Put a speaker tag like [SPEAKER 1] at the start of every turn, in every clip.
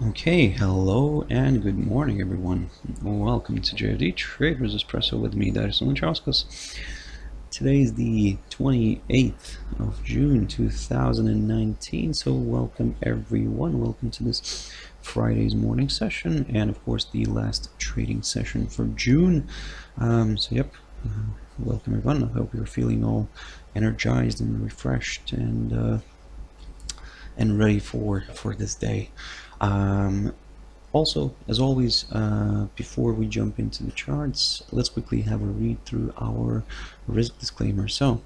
[SPEAKER 1] Okay, hello and good morning, everyone. Welcome to JFD Traders Espresso with me, Darius and Anucauskas. Today is the 28th of June 2019, so welcome everyone. Welcome to this Friday's morning session, and of course the last trading session for June. Welcome everyone. I hope you're feeling all energized and refreshed and ready for this day. Also, as always, before we jump into the charts, let's quickly have a read through our risk disclaimer. So,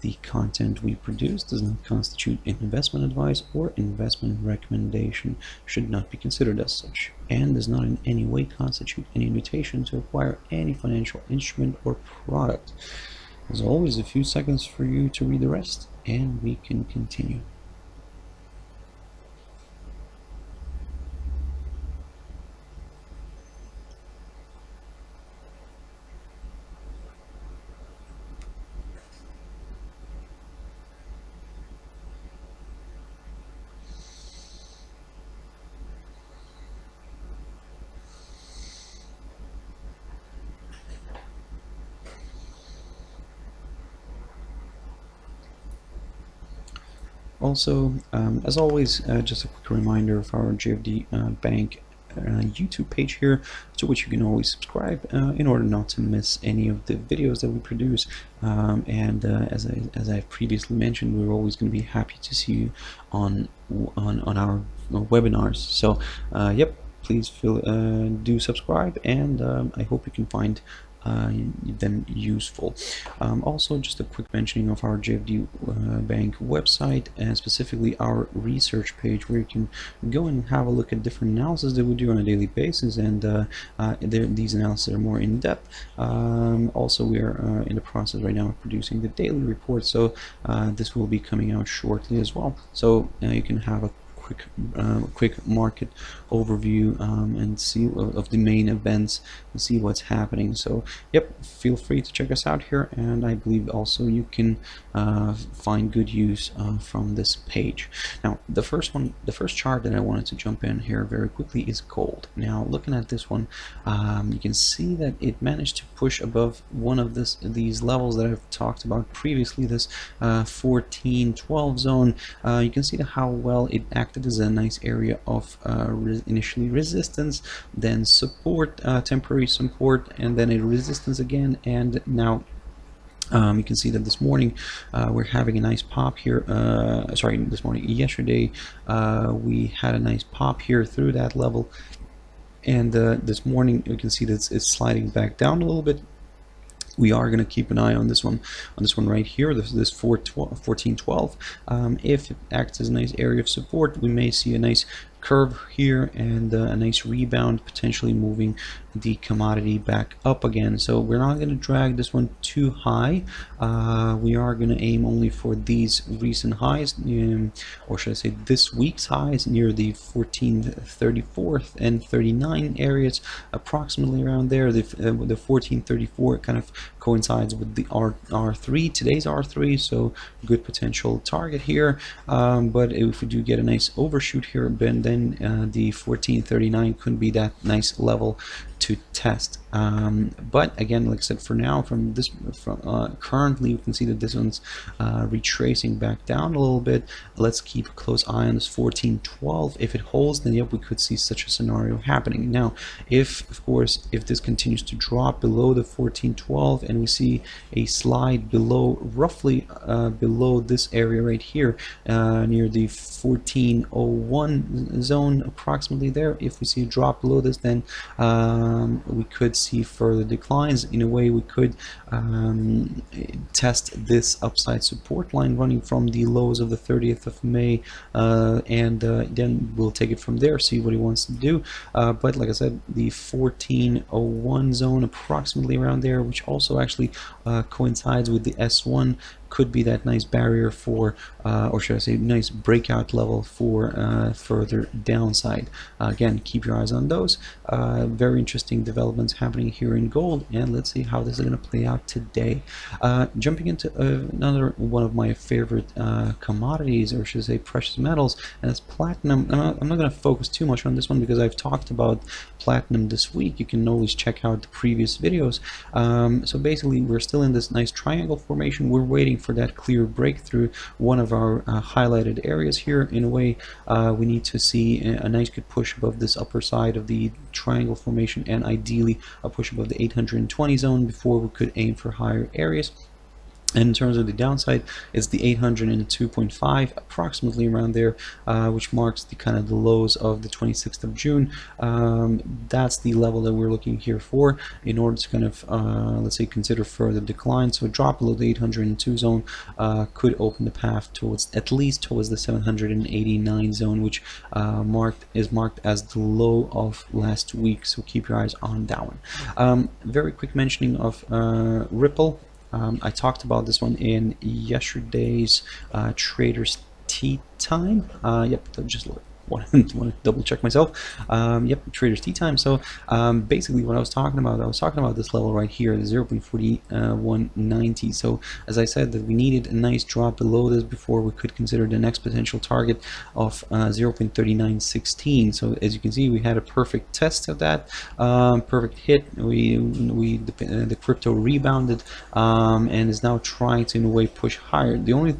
[SPEAKER 1] the content we produce does not constitute investment advice or investment recommendation, should not be considered as such, and does not in any way constitute any invitation to acquire any financial instrument or product. As always, a few seconds for you to read the rest, and we can continue. Also, as always, just a quick reminder of our JFD Bank YouTube page here, to which you can always subscribe in order not to miss any of the videos that we produce. As I previously mentioned, we're always going to be happy to see you on our webinars. So, yep, please do subscribe, and I hope you can find them useful. Also, just a quick mentioning of our JFD Bank website, and specifically our research page, where you can go and have a look at different analysis that we do on a daily basis, and these analyses are more in depth. Also, we are in the process right now of producing the daily report, so this will be coming out shortly as well. So you can have a quick market overview and see of the main events and see what's happening. So yep, feel free to check us out here, and I believe also you can find good use from this page. Now the first chart that I wanted to jump in here very quickly is gold. Now looking at this one, you can see that it managed to push above one of these levels that I've talked about previously, this 1412 zone. You can see how well it acted as a nice area of initially resistance, then support, temporary support, and then a resistance again, and now you can see that this morning we're having a nice pop here. Yesterday we had a nice pop here through that level, and this morning you can see that it's sliding back down a little bit. We are going to keep an eye on this one right here, this 1412. If it acts as a nice area of support, we may see a nice curve here and a nice rebound, potentially moving the commodity back up again. So we're not going to drag this one too high. We are going to aim only for these recent highs, or should I say this week's highs, near the 1434 and 39 areas, approximately around there. The 1434 kind of coincides with the R3, today's R3, so good potential target here. But if we do get a nice overshoot here, then the 1439 could be that nice level to test. But again, like I said, for now, currently, you can see that this one's retracing back down a little bit. Let's keep a close eye on this 1412. If it holds, then yep, we could see such a scenario happening. Now, if this continues to drop below the 1412 and we see a slide below, roughly below this area right here, near the 1401 zone, approximately there, if we see a drop below this, then we could see further declines. In a way, we could test this upside support line running from the lows of the 30th of May, and then we'll take it from there, see what he wants to do. But like I said, the 1401 zone, approximately around there, which also actually coincides with the S1 could be that nice barrier for, or should I say, nice breakout level for further downside. Again, keep your eyes on those. Very interesting developments happening here in gold, and let's see how this is going to play out today. Jumping into another one of my favorite commodities, or should I say precious metals, and that's platinum. I'm not going to focus too much on this one because I've talked about platinum this week. You can always check out the previous videos. So basically, we're still in this nice triangle formation. We're waiting for that clear breakthrough, one of our highlighted areas here. In a way, we need to see a nice good push above this upper side of the triangle formation, and ideally a push above the 820 zone before we could aim for higher areas. And in terms of the downside, it's the 802.5, approximately around there, which marks the kind of the lows of the 26th of June. That's the level that we're looking here for in order to kind of, let's say, consider further decline. So a drop below the 802 zone could open the path towards, at least towards the 789 zone, which is marked as the low of last week. So keep your eyes on that one. Very quick mentioning of Ripple. I talked about this one in yesterday's Traders Tea Time. Yep, just want to double check myself. Yep, Traders Tea Time. So basically what I was talking about this level right here, the 0.4190. So as I said, that we needed a nice drop below this before we could consider the next potential target of 0.3916. So as you can see, we had a perfect test of that, perfect hit. The crypto rebounded and is now trying to in a way push higher. The only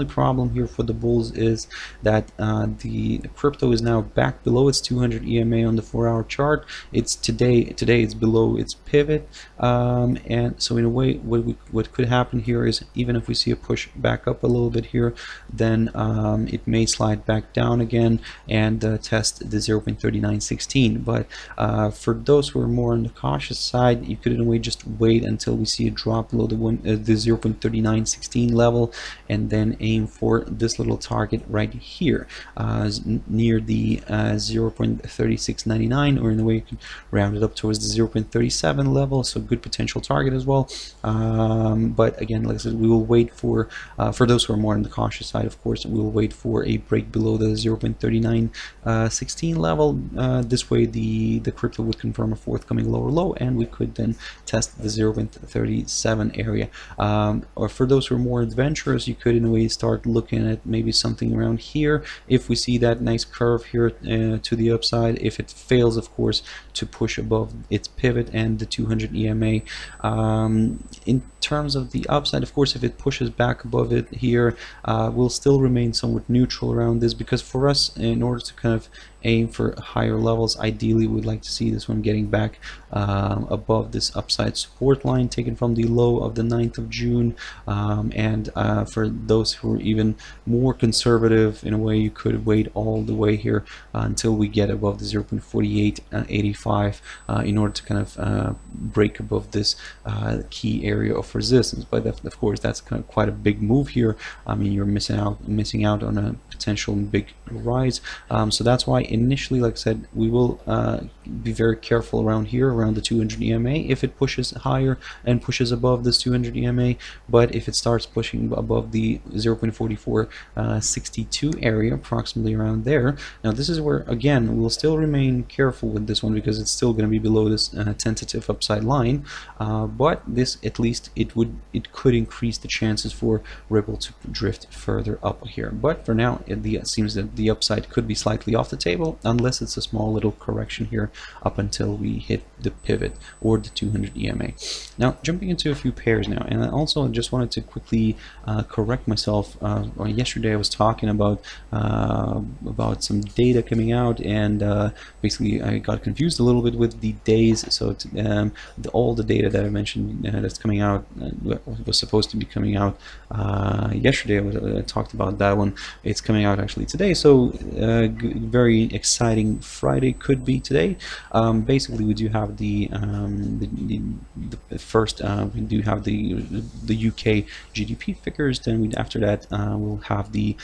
[SPEAKER 1] problem here for the bulls is that the crypto is now back below its 200 EMA on the 4-hour chart. It's today it's below its pivot, and so in a way what could happen here is, even if we see a push back up a little bit here, then it may slide back down again and test the 0.3916. But for those who are more on the cautious side, you could in a way just wait until we see a drop below the 0.3916 level, and then aim for this little target right here, near the 0.3699, or in the way you can round it up towards the 0.37 level. So good potential target as well. But again, like I said, we will wait for those who are more on the cautious side, of course, we will wait for a break below the 0.3916 level. This way the crypto would confirm a forthcoming lower low, and we could then test the 0.37 area. Or for those who are more adventurous, you could in a way start looking at maybe something around here. If we see that nice curve here to the upside, if it fails, of course, to push above its pivot and the 200 EMA. In terms of the upside, of course, if it pushes back above it here, we'll still remain somewhat neutral around this, because for us, in order to kind of aim for higher levels, ideally we'd like to see this one getting back above this upside support line taken from the low of the 9th of June. And for those who are even more conservative, in a way, you could wait all the way here until we get above the 0.4885 in order to kind of break above this key area of resistance. But of course, that's kind of quite a big move here. I mean, you're missing out on a potential big rise. So that's why initially, like I said, we will be very careful around here, around the 200 EMA, if it pushes higher and pushes above this 200 EMA. But if it starts pushing above the 0.4462 area, approximately around there, now this is where, again, we'll still remain careful with this one, because it's still going to be below this tentative upside line. But this, at least, it could increase the chances for Ripple to drift further up here. But for now, it seems that the upside could be slightly off the table, unless it's a small little correction here up until we hit the pivot or the 200 EMA. Now, jumping into a few pairs now, and I also just wanted to quickly correct myself. Yesterday I was talking about some data coming out, and basically I got confused a little bit with the days. So all the data that I mentioned that's coming out was supposed to be coming out yesterday. I talked about that one. It's coming out actually today, so very exciting Friday could be today. Basically, we do have the first, we do have the UK GDP figures. Then after that, we'll have the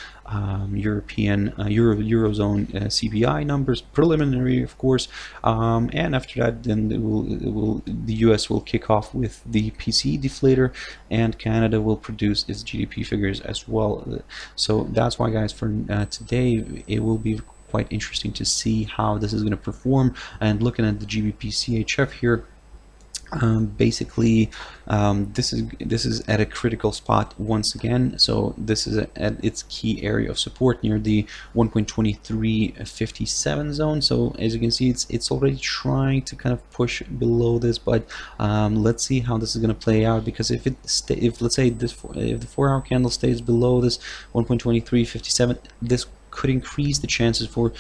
[SPEAKER 1] European Eurozone CPI numbers, preliminary, of course, and after that, then the US will kick off with the PCE brief later, and Canada will produce its GDP figures as well. So that's why, guys, for today it will be quite interesting to see how this is going to perform. And looking at the GBPCHF here, basically this is at a critical spot once again. So this is at its key area of support near the 1.2357 zone. So as you can see, it's already trying to kind of push below this, but let's see how this is going to play out, because if let's say if the 4-hour candle stays below this 1.2357, this could increase the chances for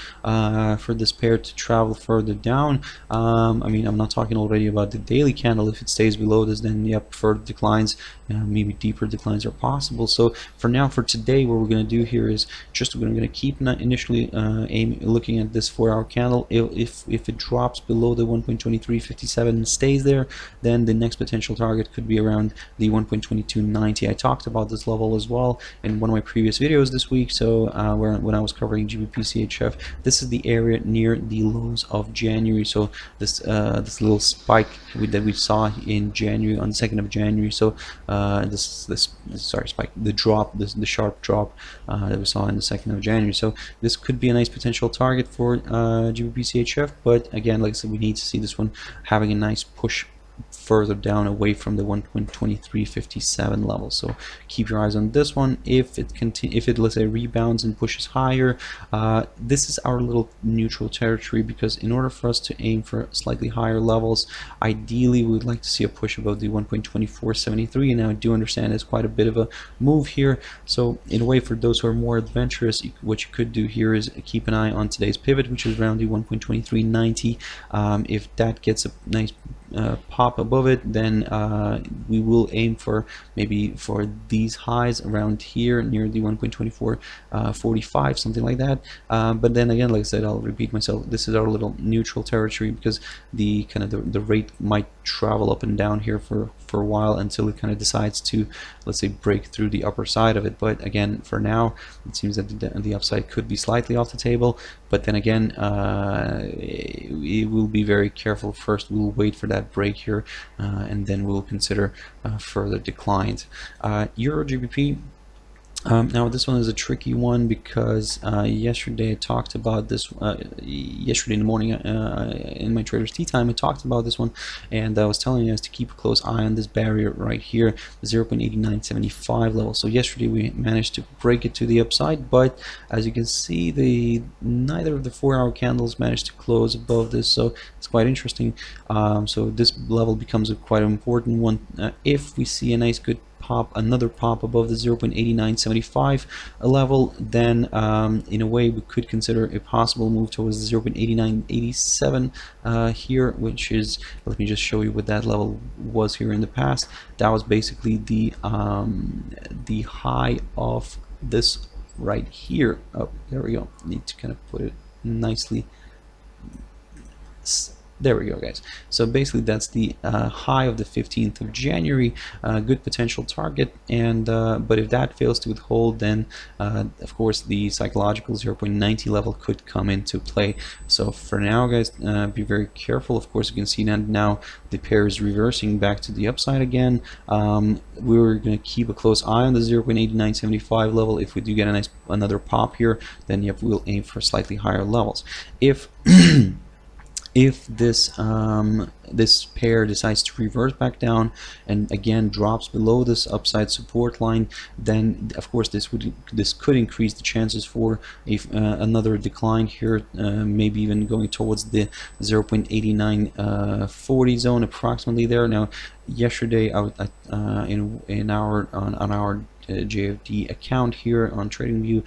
[SPEAKER 1] this pair to travel further down. I mean, I'm not talking already about the daily candle. If it stays below this, then yep, further declines, maybe deeper declines are possible. So for now, for today, what we're going to do here is just we're going to keep initially looking at this 4-hour candle. If it drops below the 1.2357 and stays there, then the next potential target could be around the 1.2290. I talked about this level as well in one of my previous videos this week. So when I was covering GBPCHF, this is the area near the lows of January. So this little spike that we saw in January, on the 2nd of January. So the sharp drop that we saw in the 2nd of January. So this could be a nice potential target for GBPCHF, but again, like I said, we need to see this one having a nice push further down away from the 1.2357 level. So keep your eyes on this one. If it let's say rebounds and pushes higher, this is our little neutral territory, because in order for us to aim for slightly higher levels, ideally we would like to see a push above the 1.2473. and now I do understand it's quite a bit of a move here. So in a way, for those who are more adventurous, what you could do here is keep an eye on today's pivot, which is around the 1.2390. If that gets a nice pop above it, then we will aim for maybe for these highs around here near the 1.2445, something like that. But then again, like I said, I'll repeat myself, this is our little neutral territory, because the rate might travel up and down here for a while until it kind of decides to, let's say, break through the upper side of it. But again, for now, it seems that the upside could be slightly off the table. But then again, we will be very careful. First, we'll wait for that break here, and then we'll consider further declines. EURGBP. Now this one is a tricky one, because yesterday I talked about this, yesterday in the morning in my Trader's Tea Time I talked about this one, and I was telling you guys to keep a close eye on this barrier right here, the 0.8975 level. So yesterday we managed to break it to the upside, but as you can see, neither of the 4-hour candles managed to close above this, so it's quite interesting. So this level becomes a quite important one. If we see a nice good another pop above the 0.8975 level, then in a way we could consider a possible move towards the 0.8987 here, which is, let me just show you what that level was here in the past. That was basically the high of this right here. Oh, there we go. Need to kind of put it nicely. There we go, guys. So basically that's the high of the 15th of January, good potential target. And but if that fails to hold, then of course the psychological 0.90 level could come into play. So for now, guys, be very careful. Of course, you can see that now the pair is reversing back to the upside again. We're going to keep a close eye on the 0.8975 level. If we do get another pop here, then yep, we'll aim for slightly higher levels. If this pair decides to reverse back down and again drops below this upside support line, then of course this could increase the chances for another decline here, maybe even going towards the 0.8940 zone, approximately there. Now, yesterday on our JFD account here on TradingView,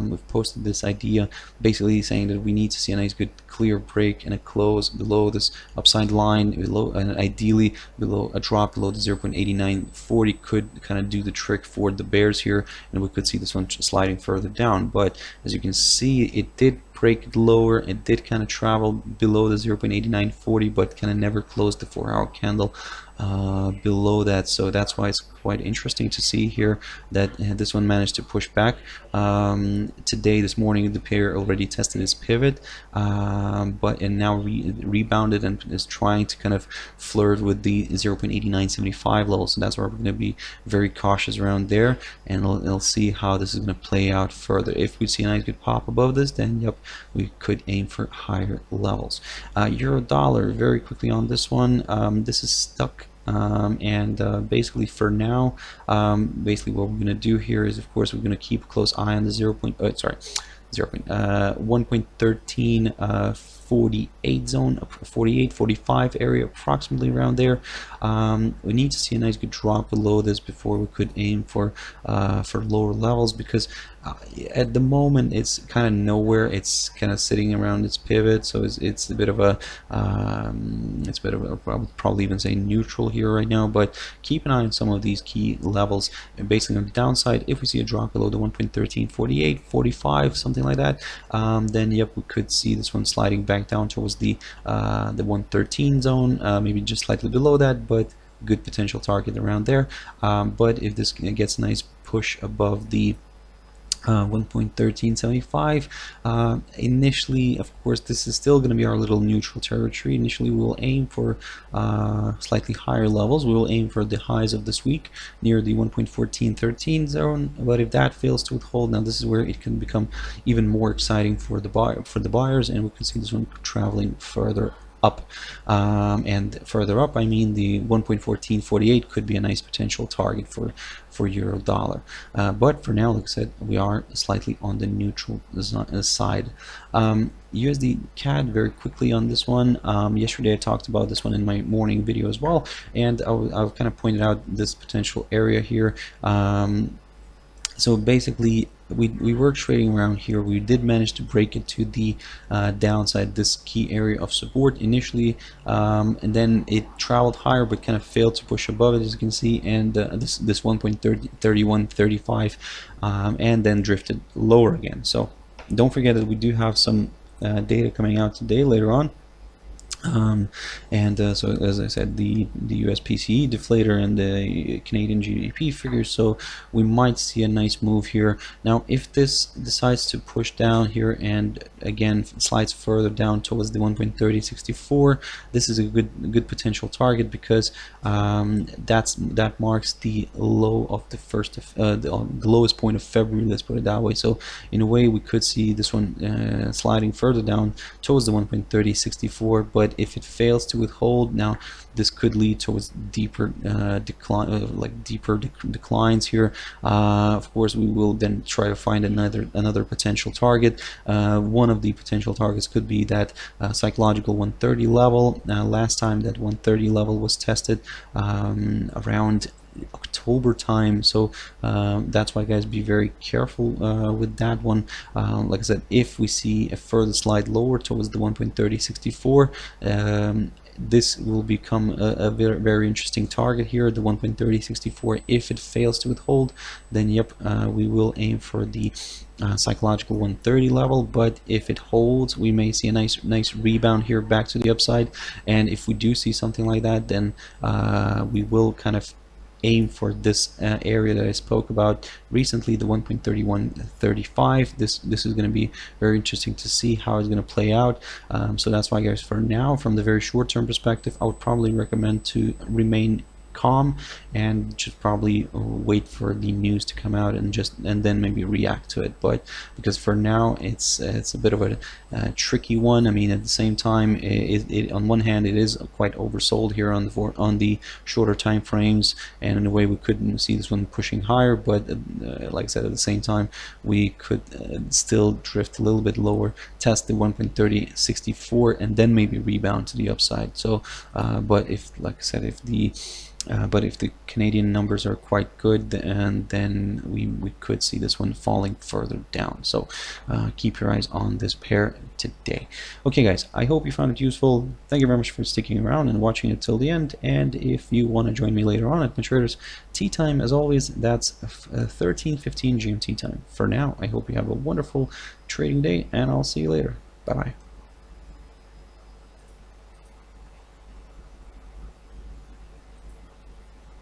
[SPEAKER 1] we've posted this idea basically saying that we need to see a nice good clear break and a close below this upside line, and ideally below a drop below the 0.8940 could kind of do the trick for the bears here, and we could see this one sliding further down. But as you can see, it did break lower, it did kind of travel below the 0.8940, but kind of never closed the 4-hour candle below that, so that's why it's quite interesting to see here that this one managed to push back. Today, this morning, the pair already tested its pivot, and now rebounded and is trying to kind of flirt with the 0.8975 level, so that's why we're going to be very cautious around there, and we'll see how this is going to play out further. If we see a nice good pop above this, then yep, we could aim for higher levels. Euro dollar, very quickly on this one, this is stuck. Basically for now, basically what we're going to do here is, of course, we're going to keep a close eye on the 1.1348 zone, 45 area, approximately around there. We need to see a nice good drop below this before we could aim for lower levels, because at the moment it's kind of nowhere. It's kind of sitting around its pivot, so it's a bit of a probably even say neutral here right now. But keep an eye on some of these key levels, and basically on the downside, if we see a drop below the 1.1348, 45, something like that, then yep, we could see this one sliding back down towards the 113 zone, maybe just slightly below that, but good potential target around there. But if this gets a nice push above the 1.1375, initially, of course, this is still going to be our little neutral territory. Initially, we will aim for slightly higher levels. We will aim for the highs of this week near the 1.1413 zone, but if that fails to hold, now this is where it can become even more exciting for the buyers, and we can see this one traveling further up, and further up I mean the 1.1448 could be a nice potential target for euro dollar, but for now, like I said, we are slightly on the neutral side. USD CAD, very quickly on this one. Yesterday I talked about this one in my morning video as well, and I've kind of pointed out this potential area here. So basically, we were trading around here. We did manage to break it to the downside, this key area of support initially, and then it traveled higher but kind of failed to push above it, as you can see, and this 1.3135, and then drifted lower again. So don't forget that we do have some data coming out today later on. So as I said, the US PCE deflator and the Canadian GBP figures, so we might see a nice move here. Now if this decides to push down here and again slides further down towards the 1.3064, this is a good potential target, because that marks the low of the the lowest point of February, let's put it that way. So in a way, we could see this one sliding further down towards the 1.3064, but if it fails to withhold, now this could lead towards deeper declines here. Of course, we will then try to find another potential target. One of the potential targets could be that psychological 130 level. Last time that 130 level was tested around October time, so that's why, guys, be very careful with that one. Like I said, if we see a further slide lower towards the 1.3064, this will become a very interesting target here, the 1.3064. If it fails to withhold, then yep, we will aim for the psychological 130 level. But if it holds, we may see a nice rebound here back to the upside, and if we do see something like that, then we will kind of aim for this area that I spoke about recently, the 1.3135. This is going to be very interesting to see how it's going to play out. So that's why, guys, for now, from the very short-term perspective, I would probably recommend to remain calm and just probably wait for the news to come out and then maybe react to it. But because for now it's a bit of a tricky one. I mean, at the same time, it on one hand it is quite oversold here on the shorter time frames, and in a way we couldn't see this one pushing higher, but like I said, at the same time we could still drift a little bit lower, test the 1.3064, and then maybe rebound to the upside. So but if, like I said, if the Canadian numbers are quite good, and then we could see this one falling further down. So keep your eyes on this pair today. Okay, guys, I hope you found it useful. Thank you very much for sticking around and watching it till the end. And if you want to join me later on at my traders tea time, as always, that's 13:15 GMT time. For now, I hope you have a wonderful trading day, and I'll see you later. Bye bye.